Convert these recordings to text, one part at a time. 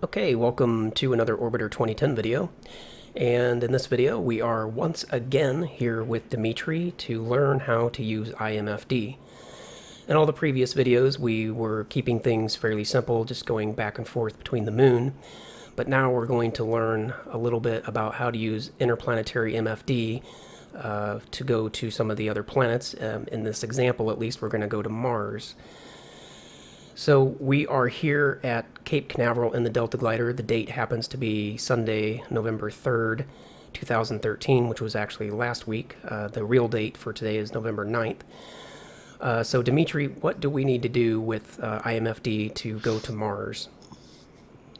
Okay, welcome to another Orbiter 2010 video. And in this video, we are once again here with Dimitri to learn how to use IMFD. In all the previous videos, we were keeping things fairly simple, just going back and forth between the moon. But now we're going to learn a little bit about how to use interplanetary MFD to go to some of the other planets. In this example, at least, we're going to go to Mars. So we are here at Cape Canaveral in the Delta Glider. The date happens to be Sunday, November 3rd, 2013, which was actually last week. The real date for today is November 9th. So Dimitri, what do we need to do with IMFD to go to Mars?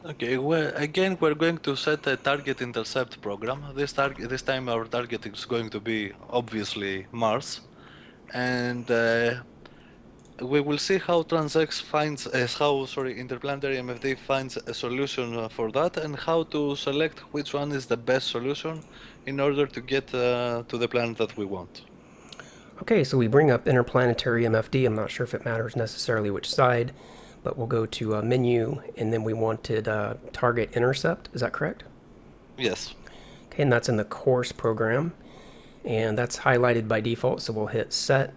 Okay, well, again, we're going to set a target intercept program. This time our target is going to be obviously Mars, and we will see how Interplanetary MFD finds a solution for that, and how to select which one is the best solution in order to get to the planet that we want. Okay, so we bring up interplanetary MFD. I'm not sure if it matters necessarily which side, but we'll go to menu, and then we wanted target intercept. Is that correct? Yes. Okay, and that's in the course program, and that's highlighted by default, so we'll hit set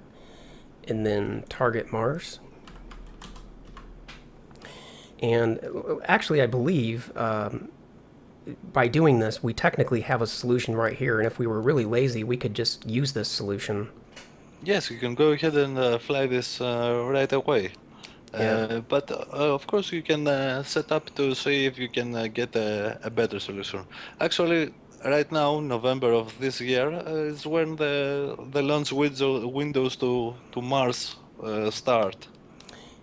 and then target Mars. And actually, I believe by doing this, we technically have a solution right here, and if we were really lazy, we could just use this solution. Yes, you can go ahead and fly this right away. Yeah. But of course you can set up to see if you can get a better solution. Actually, right now, November of this year, is when the launch windows to Mars start.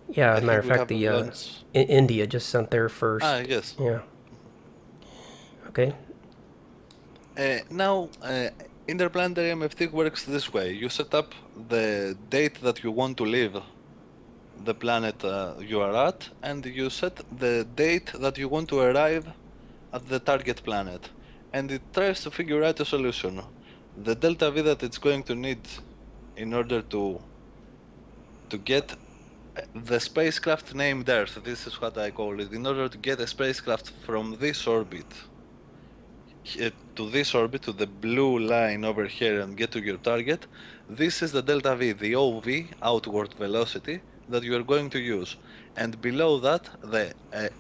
Yeah, I as a matter think of we fact, have the launch. India just sent their first. Yes. Yeah. Okay. Now, Interplanetary MFT works this way. You set up the date that you want to leave the planet you are at, and you set the date that you want to arrive at the target planet, and it tries to figure out a solution. The delta V that it's going to need in order to get the spacecraft named Earth, this is what I call it, in order to get a spacecraft from this orbit to this orbit, to the blue line over here, and get to your target, this is the delta V, the OV, outward velocity, that you are going to use. And below that, the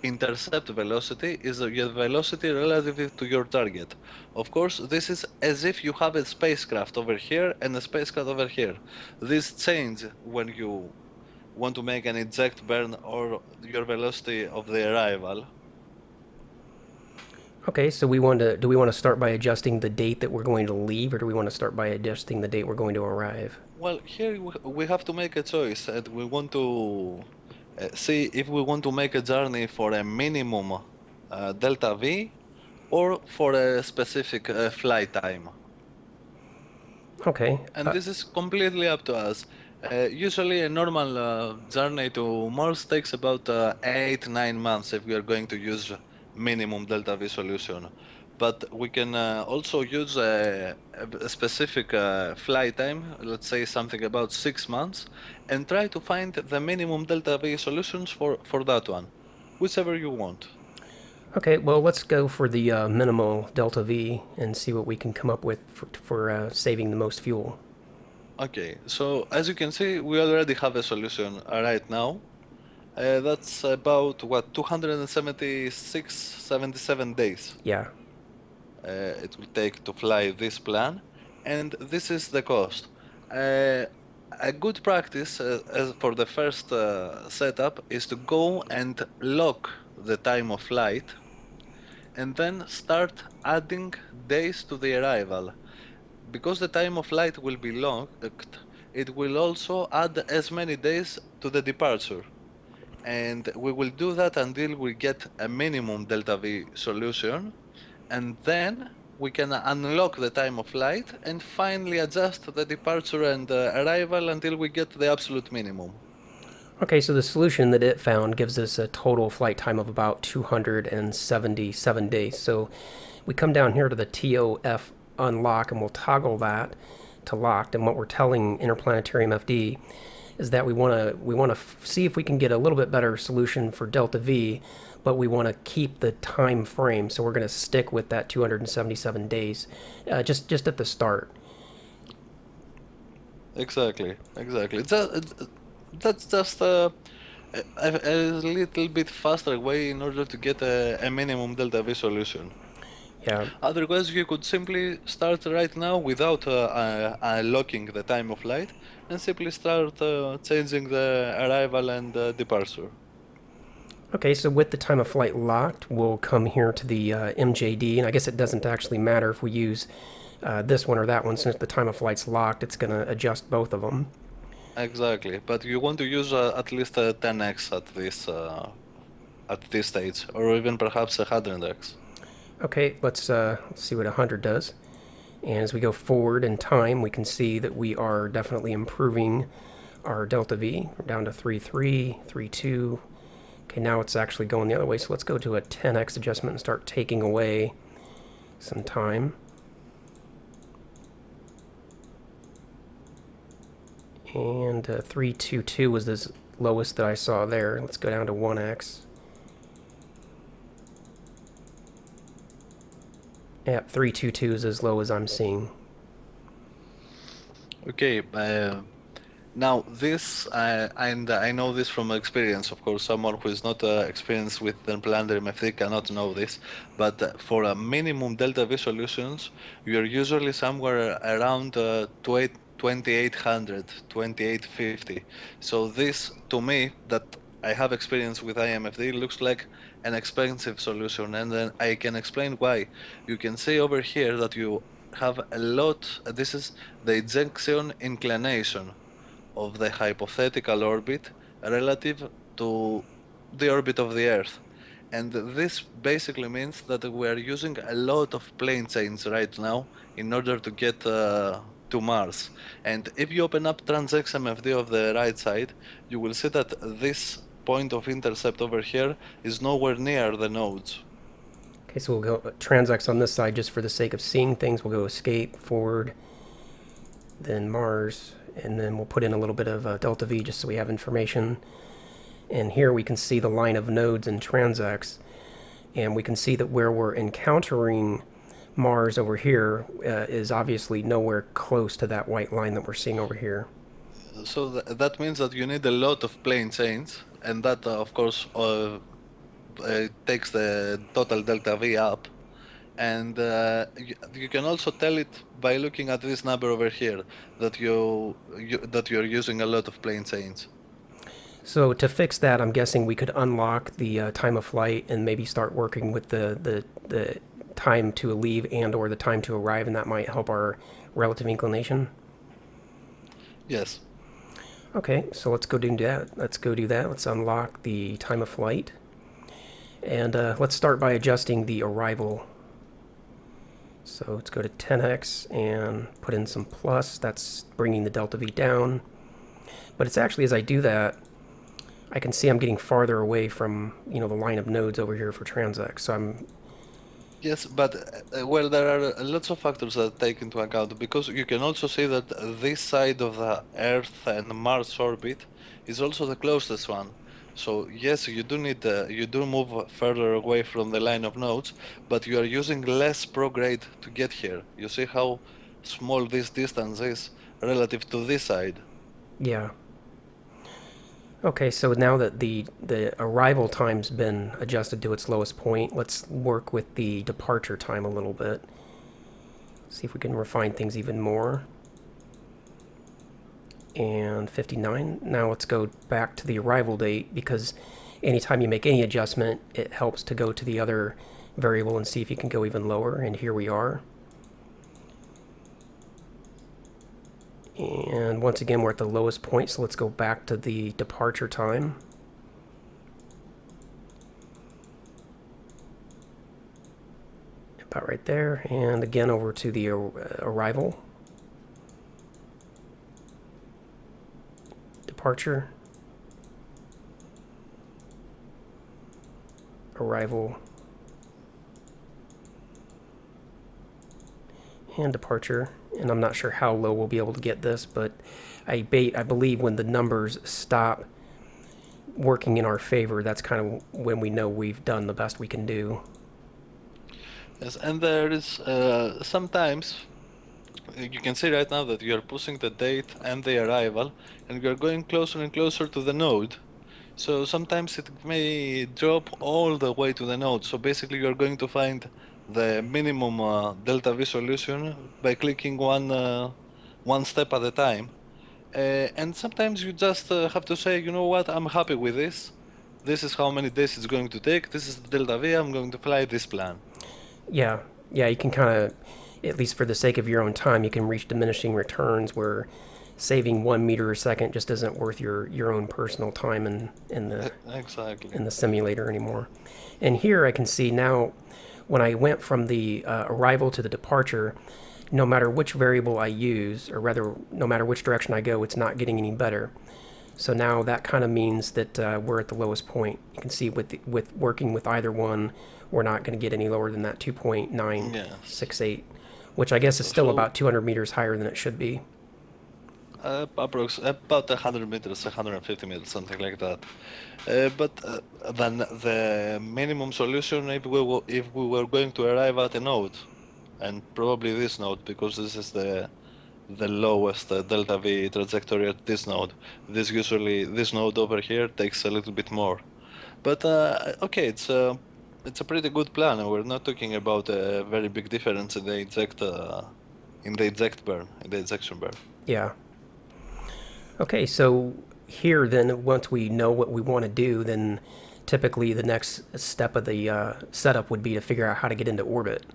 intercept velocity is your velocity relative to your target. Of course, this is as if you have a spacecraft over here and a spacecraft over here. This change when you want to make an eject burn or your velocity of the arrival. Okay, so do we want to start by adjusting the date that we're going to leave, or do we want to start by adjusting the date we're going to arrive? Well, here we have to make a choice, and we want to see if we want to make a journey for a minimum delta V or for a specific flight time. Okay. And this is completely up to us. Usually a normal journey to Mars takes about 8-9 months if we are going to use minimum delta V solution. But we can also use a specific flight time, let's say something about 6 months, and try to find the minimum delta V solutions for that one, whichever you want. Okay, well, let's go for the minimal delta V and see what we can come up with for saving the most fuel. Okay, so as you can see, we already have a solution right now. That's about, what, 276, 77 days. Yeah. It will take to fly this plan, and this is the cost. A good practice as for the first setup is to go and lock the time of flight, and then start adding days to the arrival. Because the time of flight will be locked, it will also add as many days to the departure. And we will do that until we get a minimum delta V solution, and then we can unlock the time of flight and finally adjust the departure and arrival until we get the absolute minimum. Okay, so the solution that it found gives us a total flight time of about 277 days. So we come down here to the TOF unlock, and we'll toggle that to locked. And what we're telling Interplanetary MFD is that we want to see if we can get a little bit better solution for delta V but we want to keep the time frame, so we're going to stick with that 277 days, just at the start. Exactly. That's just a little bit faster way in order to get a minimum delta V solution. Yeah. Otherwise, you could simply start right now without locking the time of flight and simply start changing the arrival and departure. Okay, so with the time of flight locked, we'll come here to the MJD, and I guess it doesn't actually matter if we use this one or that one, since the time of flight's locked, it's going to adjust both of them. Exactly, but you want to use at least a 10x at this stage, or even perhaps a 100x. Okay, let's see what 100 does. And as we go forward in time, we can see that we are definitely improving our delta V. We're down to 3.3, 3.2. Okay, now it's actually going the other way, so let's go to a 10x adjustment and start taking away some time. And 3.22 was the lowest that I saw there. Let's go down to 1x. Yeah, 3.22 is as low as I'm seeing. Okay, now this, and I know this from experience, of course, someone who is not experienced with the unplanned MFD cannot know this, but for a minimum delta V solutions, you're usually somewhere around 2800, 2850. So this, to me, that I have experience with IMFD, looks like an expensive solution, and then I can explain why. You can see over here that you have a lot, this is the ejection inclination of the hypothetical orbit relative to the orbit of the Earth. And this basically means that we are using a lot of plane change right now in order to get to Mars. And if you open up TransX MFD of the right side, you will see that this point of intercept over here is nowhere near the nodes. Okay, so we'll go transx on this side just for the sake of seeing things. We'll go escape, forward, then Mars, and then we'll put in a little bit of delta V just so we have information. And here we can see the line of nodes in transx, and we can see that where we're encountering Mars over here is obviously nowhere close to that white line that we're seeing over here. So that means that you need a lot of plane change, and that of course takes the total delta V up. And you can also tell it by looking at this number over here that you're using a lot of plane change. So to fix that, I'm guessing we could unlock the time of flight and maybe start working with the time to leave and or the time to arrive, and that might help our relative inclination. Yes. Okay, so let's go do that. Let's unlock the time of flight. And let's start by adjusting the arrival. So let's go to 10x and put in some plus. That's bringing the delta V down. But it's actually, as I do that, I can see I'm getting farther away from, the line of nodes over here for transx. So I'm... Yes, but well, there are lots of factors that take into account, because you can also see that this side of the Earth and Mars orbit is also the closest one. So yes, you do move further away from the line of nodes, but you are using less prograde to get here. You see how small this distance is relative to this side. Yeah. Okay, so now that the arrival time's been adjusted to its lowest point, let's work with the departure time a little bit. See if we can refine things even more. And 59. Now let's go back to the arrival date, because anytime you make any adjustment, it helps to go to the other variable and see if you can go even lower. And here we are. And once again, we're at the lowest point, so let's go back to the departure time. About right there. And again, over to the arrival. Departure. Arrival. And departure. And I'm not sure how low we'll be able to get this, but I believe when the numbers stop working in our favor, that's kind of when we know we've done the best we can do. Yes, and there is sometimes you can see right now that you are pushing the date and the arrival, and you are going closer and closer to the node. So sometimes it may drop all the way to the node. So basically, you're going to find the minimum delta V solution by clicking one step at a time. And sometimes you just have to say, you know what, I'm happy with this. This is how many days it's going to take. This is the delta V. I'm going to fly this plan. Yeah, yeah, you can kind of, at least for the sake of your own time, you can reach diminishing returns where saving 1 meter a second just isn't worth your own personal time in Exactly. the simulator anymore. And here I can see now, when I went from the arrival to the departure, no matter which variable I use, or rather, no matter which direction I go, it's not getting any better. So now that kind of means that we're at the lowest point. You can see with working with either one, we're not going to get any lower than that 2.968, which I guess is still about 200 meters higher than it should be. About 100 meters, 150 meters, something like that. But then the minimum solution, if we were going to arrive at a node, and probably this node, because this is the lowest delta V trajectory at this node. This node over here takes a little bit more. But okay, it's a pretty good plan, and we're not talking about a very big difference in the ejection burn. Yeah. Okay, so here then, once we know what we want to do, then typically the next step of the setup would be to figure out how to get into orbit.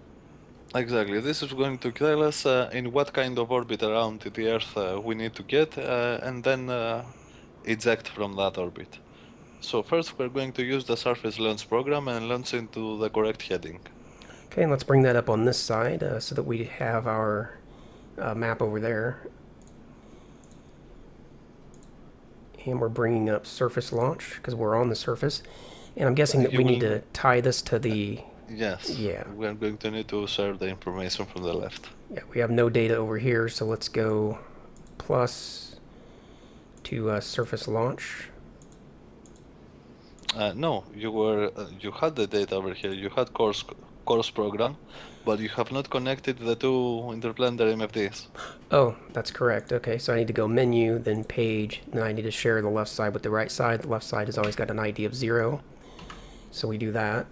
Exactly. This is going to tell us in what kind of orbit around the Earth we need to get, and then eject from that orbit. So first we're going to use the surface launch program and launch into the correct heading. Okay, and let's bring that up on this side so that we have our map over there. And we're bringing up surface launch because we're on the surface. And I'm guessing that we need to tie this to the... Yes. Yeah. We're going to need to share the information from the left. Yeah, we have no data over here, so let's go plus to surface launch. No, you had the data over here. You had course program, but you have not connected the two interplanetary IMFDs. Oh, that's correct. Okay, so I need to go menu, then page, then I need to share the left side with the right side. The left side has always got an ID of 0, so we do that.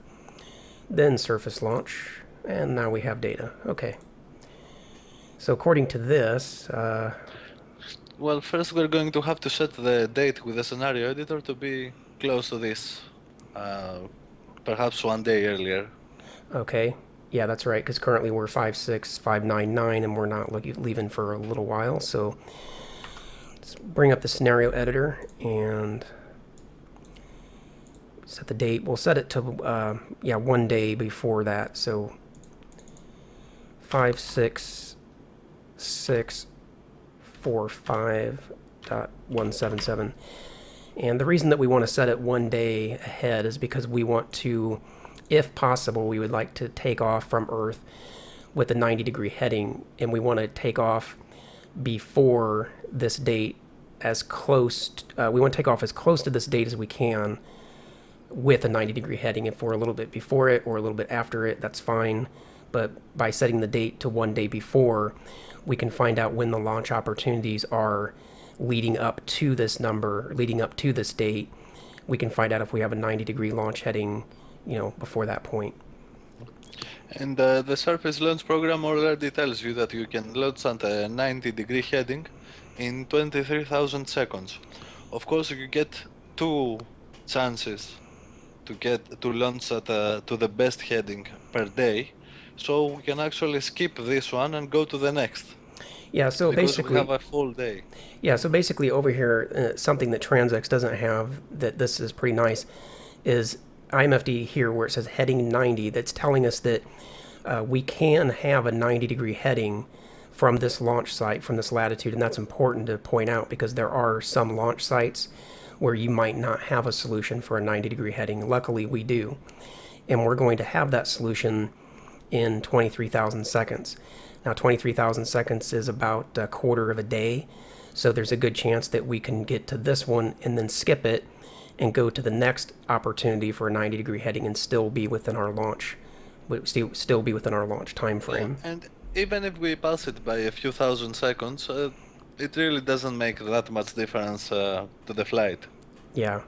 Then surface launch, and now we have data. Okay. So according to this... well, first we're going to have to set the date with the scenario editor to be close to this. Perhaps 1 day earlier. Okay. Yeah, that's right, because currently we're 56599, and we're not leaving for a little while. So let's bring up the scenario editor and set the date. We'll set it to 1 day before that. So 56645.177. And the reason that we want to set it 1 day ahead is because we want to, if possible, we would like to take off from Earth with a 90-degree heading, and we want to take off before this date as close. We want to take off as close to this date as we can with a 90-degree heading. If we're a little bit before it or a little bit after it, that's fine. But by setting the date to 1 day before, we can find out when the launch opportunities are leading up to this number, leading up to this date. We can find out if we have a 90-degree launch heading, before that point. And the surface launch program already tells you that you can launch at a 90-degree heading in 23,000 seconds. Of course, you get 2 chances to launch at to the best heading per day, so we can actually skip this one and go to the next. Yeah, so because basically we have a full day. Yeah, so basically over here, something that Transx doesn't have, that this is pretty nice, is IMFD here where it says heading 90. That's telling us that we can have a 90-degree heading from this launch site, from this latitude, and that's important to point out because there are some launch sites where you might not have a solution for a 90-degree heading. Luckily, we do. And we're going to have that solution in 23,000 seconds. Now, 23,000 seconds is about a quarter of a day, so there's a good chance that we can get to this one and then skip it and go to the next opportunity for a 90-degree heading and still be within our launch, still be within our launch time frame. Yeah, and even if we pass it by a few thousand seconds, it really doesn't make that much difference to the flight. Yeah.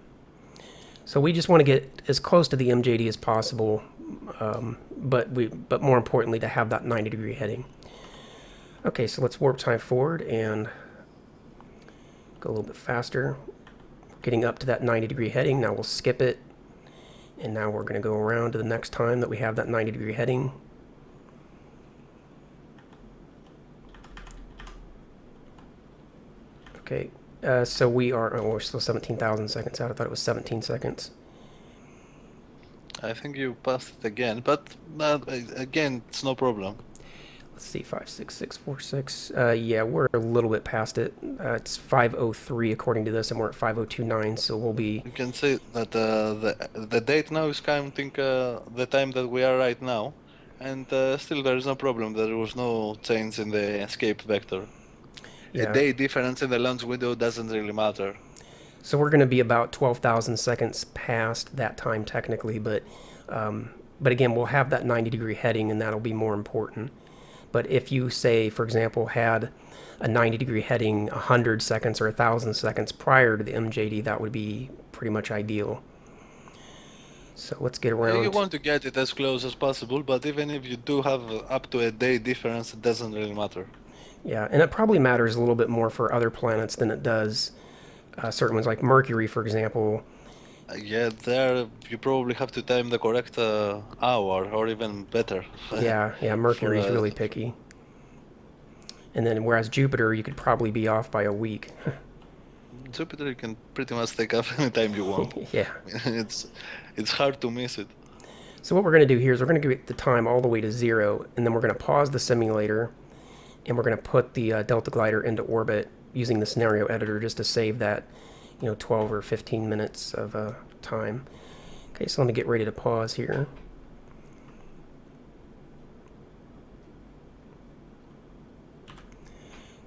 So we just want to get as close to the MJD as possible, but more importantly, to have that 90-degree heading. Okay, so let's warp time forward and go a little bit faster. Getting up to that 90-degree heading. Now we'll skip it, and now we're going to go around to the next time that we have that 90-degree heading. Okay, so we're still 17,000 seconds out. I thought it was 17 seconds. I think you passed it again, but again, it's no problem. Let's see, 56646. Yeah, we're a little bit past it. It's 5:03 according to this, and we're at 5:029. So we'll be. You can see that the date now is counting the time that we are right now, and still there is no problem. There was no change in the escape vector. Yeah. A day difference in the launch window doesn't really matter. So we're going to be about 12,000 seconds past that time technically, but again, we'll have that 90-degree heading, and that'll be more important. But if you, say, for example, had a 90-degree heading 100 seconds or 1,000 seconds prior to the MJD, that would be pretty much ideal. So let's get around. You want to get it as close as possible, but even if you do have up to a day difference, it doesn't really matter. Yeah, and it probably matters a little bit more for other planets than it does certain ones like Mercury, for example. Yeah, there you probably have to time the correct hour, or even better. Yeah, Mercury's really picky. And then whereas Jupiter, you could probably be off by a week. Jupiter, you can pretty much take off anytime you want. Yeah. It's hard to miss it. So what we're going to do here is we're going to get the time all the way to 0, and then we're going to pause the simulator, and we're going to put the Delta Glider into orbit using the scenario editor just to save that 12 or 15 minutes of time. Okay, so let me get ready to pause here.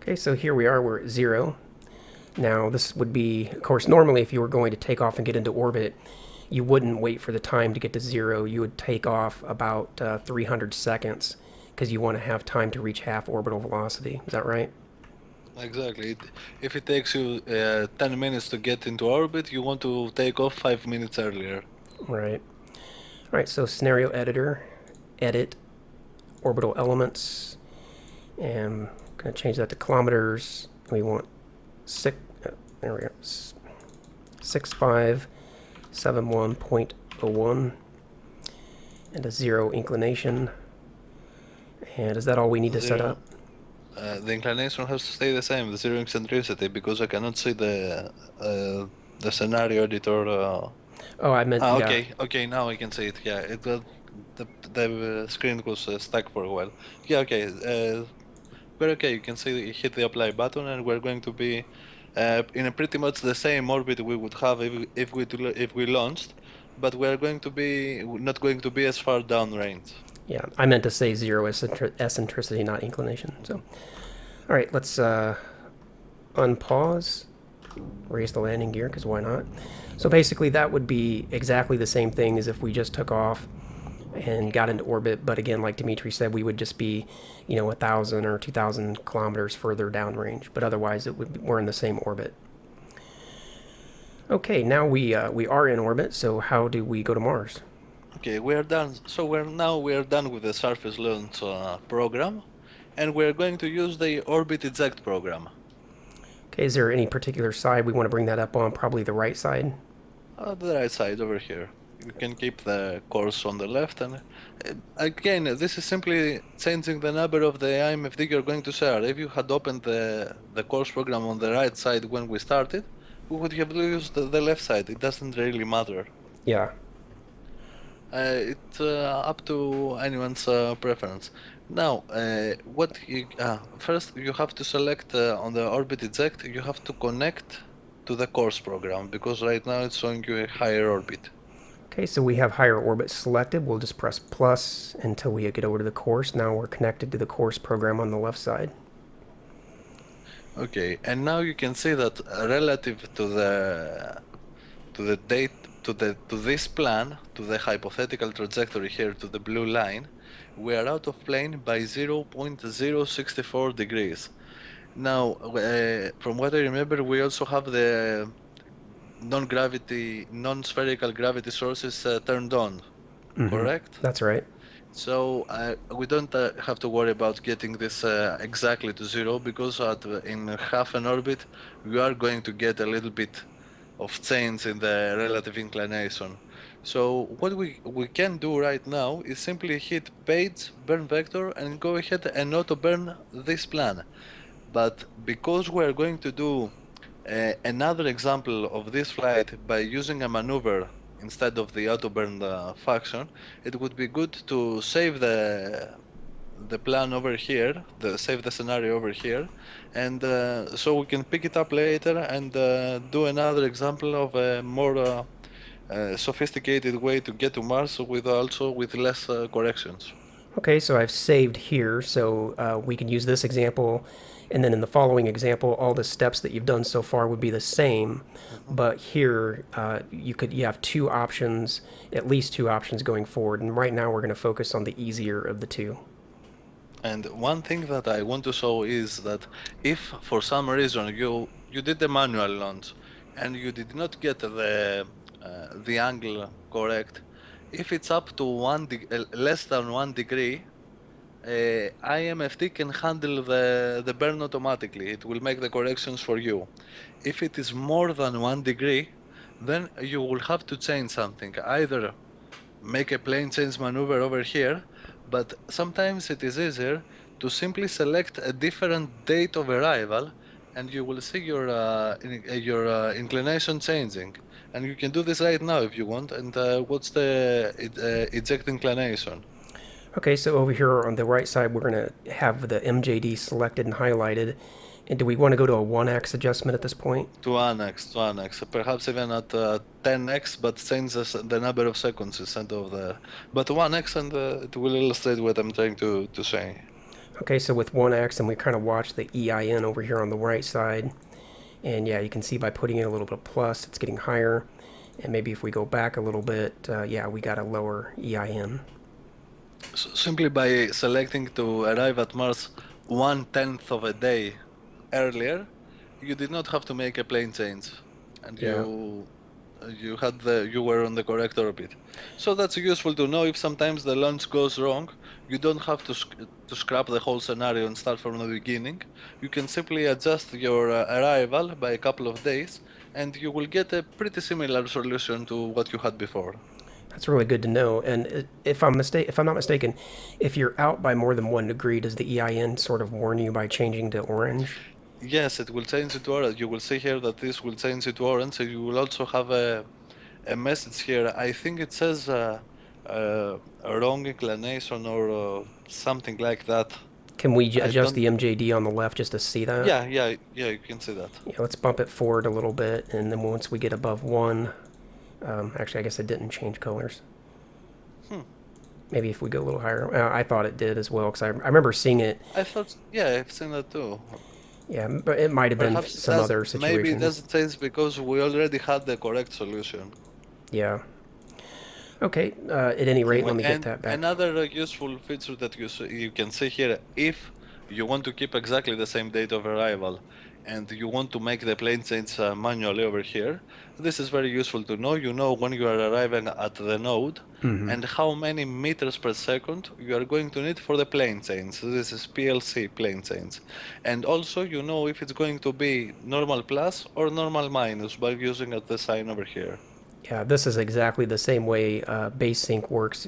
Okay, so here we are, we're at 0. Now this would be, of course, normally if you were going to take off and get into orbit, you wouldn't wait for the time to get to 0. You would take off about 300 seconds because you want to have time to reach half orbital velocity. Is that right? Exactly. If it takes you 10 minutes to get into orbit, you want to take off 5 minutes earlier. Right. All right, so scenario editor, edit, orbital elements, and I'm going to change that to kilometers. We want there we go, 6571.01 and a 0 inclination. And is that all we need to set up? The inclination has to stay the same, the 0 eccentricity, because I cannot see the scenario editor. Oh, I meant. Okay, okay, now I can see it. Yeah, the screen was stuck for a while. Yeah, okay. We're okay. You can see hit the apply button, and we're going to be in a pretty much the same orbit we would have if we launched, but we're going to be not going to be as far downrange. Yeah, I meant to say 0 eccentricity, not inclination. So, all right, let's unpause, raise the landing gear, because why not? So basically that would be exactly the same thing as if we just took off and got into orbit. But again, like Dimitris said, we would just be, 1,000 or 2,000 kilometers further downrange. But otherwise, we're in the same orbit. Okay, now we are in orbit. So how do we go to Mars? Okay, we are done. So we are done with the surface launch program, and we're going to use the orbit eject program. Okay, is there any particular side we want to bring that up on? Probably the right side? The right side over here. You can keep the course on the left, and again, this is simply changing the number of the IMFD you're going to share. If you had opened the course program on the right side when we started, we would have used the left side. It doesn't really matter. Yeah. It's up to anyone's preference. Now, first you have to select on the orbit eject, you have to connect to the course program, because right now it's showing you a higher orbit. Okay, so we have higher orbit selected. We'll just press plus until we get over to the course. Now we're connected to the course program on the left side. Okay, and now you can see that relative to to the date, to this plan, to the hypothetical trajectory here, to the blue line, we are out of plane by 0.064 degrees. Now, from what I remember, we also have the non-spherical gravity sources turned on, correct? That's right. So we don't have to worry about getting this exactly to zero, because in half an orbit we are going to get a little bit of change in the relative inclination. So what we can do right now is simply hit page, burn vector, and go ahead and auto burn this plan. But because we are going to do another example of this flight by using a maneuver instead of the auto burn function, it would be good to save the plan over here, save the scenario over here, and so we can pick it up later and do another example of a more sophisticated way to get to Mars with less corrections. Okay, so I've saved here, so we can use this example, and then in the following example, all the steps that you've done so far would be the same, Mhm. but here you have two options, at least two options going forward, and right now we're going to focus on the easier of the two. And one thing that I want to show is that if for some reason you did the manual launch and you did not get the angle correct, if it's up to less than 1 degree, IMFD can handle the burn automatically. It will make the corrections for you. If it is more than 1 degree, then you will have to change something. Either make a plane change maneuver over here, but sometimes it is easier to simply select a different date of arrival, and you will see your inclination changing. And you can do this right now if you want, and what's the eject inclination? Okay, so over here on the right side, we're going to have the MJD selected and highlighted. And do we want to go to a 1x adjustment at this point? To annex, perhaps even at 10x, but change the number of seconds instead of but 1x, and it will illustrate what I'm trying to say. Okay, so with 1x, and we kind of watch the EIN over here on the right side. And yeah, you can see by putting in a little bit of plus, it's getting higher. And maybe if we go back a little bit, yeah, we got a lower EIN. So simply by selecting to arrive at Mars 1/10 of a day earlier, you did not have to make a plane change, and Yeah. you were on the correct orbit. So that's useful to know if sometimes the launch goes wrong. You don't have to scrap the whole scenario and start from the beginning. You can simply adjust your arrival by a couple of days, and you will get a pretty similar solution to what you had before. That's really good to know. And if I'm not mistaken, if you're out by more than 1 degree, does the EIN sort of warn you by changing to orange? Yes, it will change it to orange. You will see here that this will change it to orange. So you will also have a message here. I think it says a wrong inclination or something like that. Can we I adjust don't. the MJD on the left just to see that? Yeah. You can see that. Yeah, let's bump it forward a little bit, and then once we get above 1, actually, I guess it didn't change colors. Maybe if we go a little higher. I thought it did as well, because I remember seeing it. I thought. Yeah, I've seen that too. Yeah, but it might have been Perhaps some other situation. maybe it doesn't change because we already had the correct solution. Yeah. Okay, at any rate, let me get that back. Another useful feature that you can see here, if you want to keep exactly the same date of arrival and you want to make the plane change manually over here, this is very useful to know. You know when you are arriving at the node and how many meters per second you are going to need for the plane change. So this is PLC plane change. And also you know if it's going to be normal plus or normal minus by using the sign over here. Yeah, this is exactly the same way base sync works.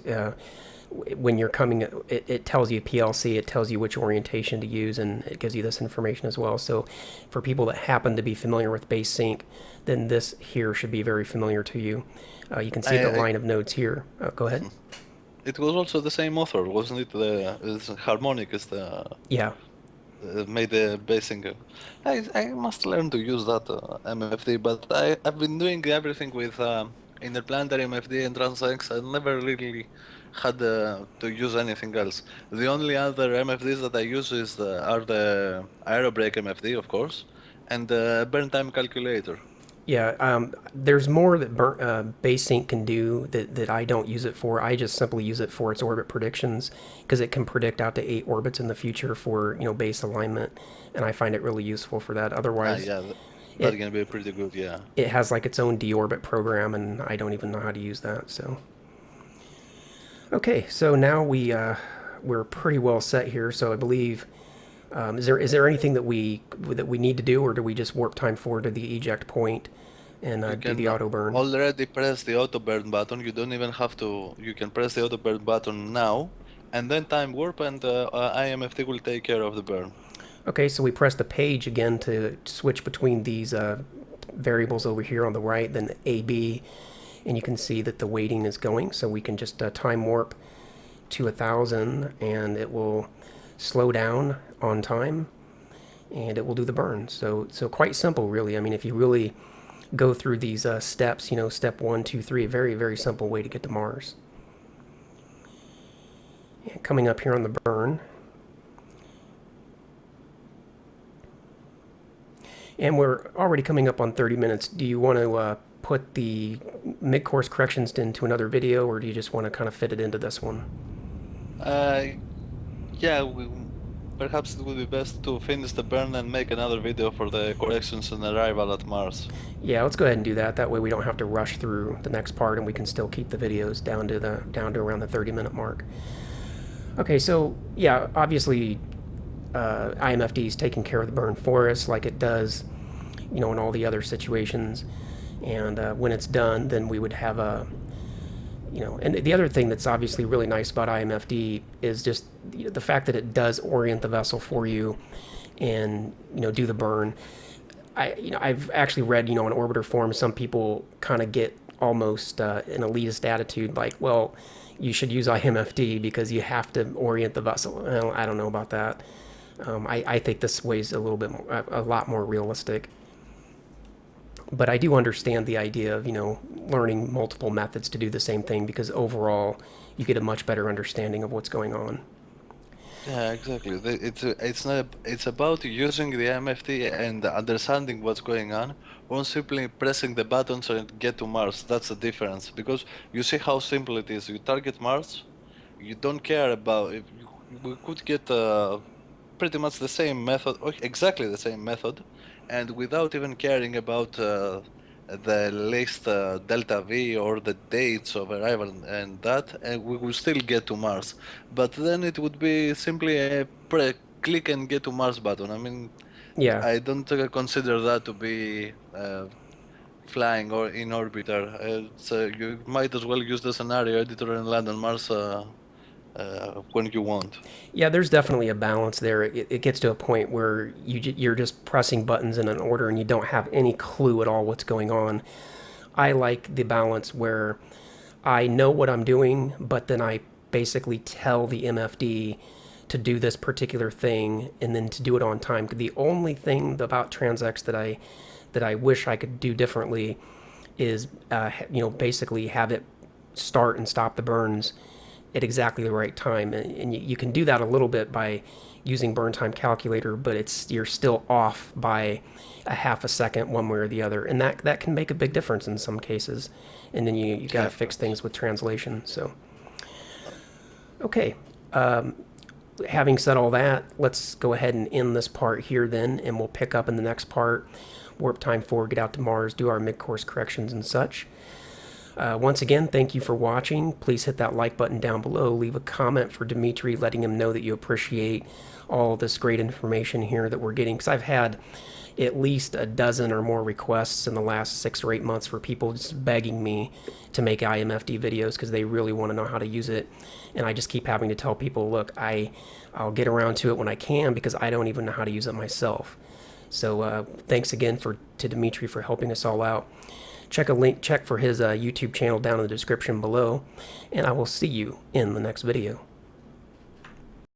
When you're coming, it tells you PLC, it tells you which orientation to use, and it gives you this information as well. So for people that happen to be familiar with base sync, then this here should be very familiar to you. You can see the line of nodes here. Go ahead. It was also the same author, wasn't it? Harmonic is Yeah. made the basing. I must learn to use that MFD, but I've been doing everything with interplanetary MFD and TransX. I never really had to use anything else. The only other MFDs that I use are the aerobrake MFD, of course, and the burn time calculator. Yeah, there's more that base sync can do that I don't use it for. I just simply use it for its orbit predictions because it can predict out to 8 orbits in the future for base alignment, and I find it really useful for that. Otherwise, Yeah, that it can be pretty good. Yeah. it has like its own deorbit program, and I don't even know how to use that. So okay, so now we're pretty well set here. So I believe is there anything that we need to do, or do we just warp time forward to the eject point and You do the can auto burn? already press the auto burn button. You don't even have to. You can press the auto burn button now, and then time warp, and IMFT will take care of the burn. Okay, so we press the page again to switch between these variables over here on the right, then AB, and you can see that the weighting is going. So we can just time warp to 1,000, and it will slow down on time, and it will do the burn. So quite simple, really. I mean, if you really go through these steps, step 1, 2, 3, a very, very simple way to get to Mars. And coming up here on the burn, and we're already coming up on 30 minutes. Do you want to put the mid-course corrections into another video, or do you just want to kind of fit it into this one? Uh, yeah, perhaps it would be best to finish the burn and make another video for the corrections and arrival at Mars. Yeah, let's go ahead and do that. That way we don't have to rush through the next part, and we can still keep the videos down to around the 30-minute mark. Okay, so yeah, obviously IMFD is taking care of the burn for us, like it does, in all the other situations. And when it's done, then we would have and the other thing that's obviously really nice about IMFD is just the fact that it does orient the vessel for you and do the burn. I've actually read on orbiter forums, some people kind of get almost an elitist attitude, like, well, you should use IMFD because you have to orient the vessel. Well, I don't know about that. I think this way is a lot more realistic. But I do understand the idea of learning multiple methods to do the same thing, because overall you get a much better understanding of what's going on. Yeah, exactly. It's about using the MFT and understanding what's going on, or simply pressing the buttons and get to Mars. That's the difference. Because you see how simple it is. You target Mars, you don't care about if we could get pretty much the same method, or exactly the same method, and without even caring about the list delta V or the dates of arrival and that, and we will still get to Mars. But then it would be simply a click and get to Mars button. I mean, Yeah. I don't consider that to be flying or in orbiter. So you might as well use the scenario editor and land on Mars when you want. Yeah, there's definitely a balance there. It gets to a point where you're just pressing buttons in an order and you don't have any clue at all what's going on. I like the balance where I know what I'm doing, but then I basically tell the MFD to do this particular thing and then to do it on time. The only thing about TransX that I wish I could do differently is basically have it start and stop the burns at exactly the right time, and you can do that a little bit by using burn time calculator, but you're still off by a half a second one way or the other, and that can make a big difference in some cases. And then you got to fix things with translation. So okay, having said all that, let's go ahead and end this part here then, and we'll pick up in the next part, warp time forward, get out to Mars, do our mid-course corrections and such. Once again, thank you for watching. Please hit that like button down below. Leave a comment for Dimitri, letting him know that you appreciate all this great information here that we're getting. Because I've had at least a dozen or more requests in the last 6 or 8 months for people just begging me to make IMFD videos because they really want to know how to use it. And I just keep having to tell people, look, I'll get around to it when I can because I don't even know how to use it myself. So thanks again to Dimitri for helping us all out. Check for his YouTube channel down in the description below, and I will see you in the next video.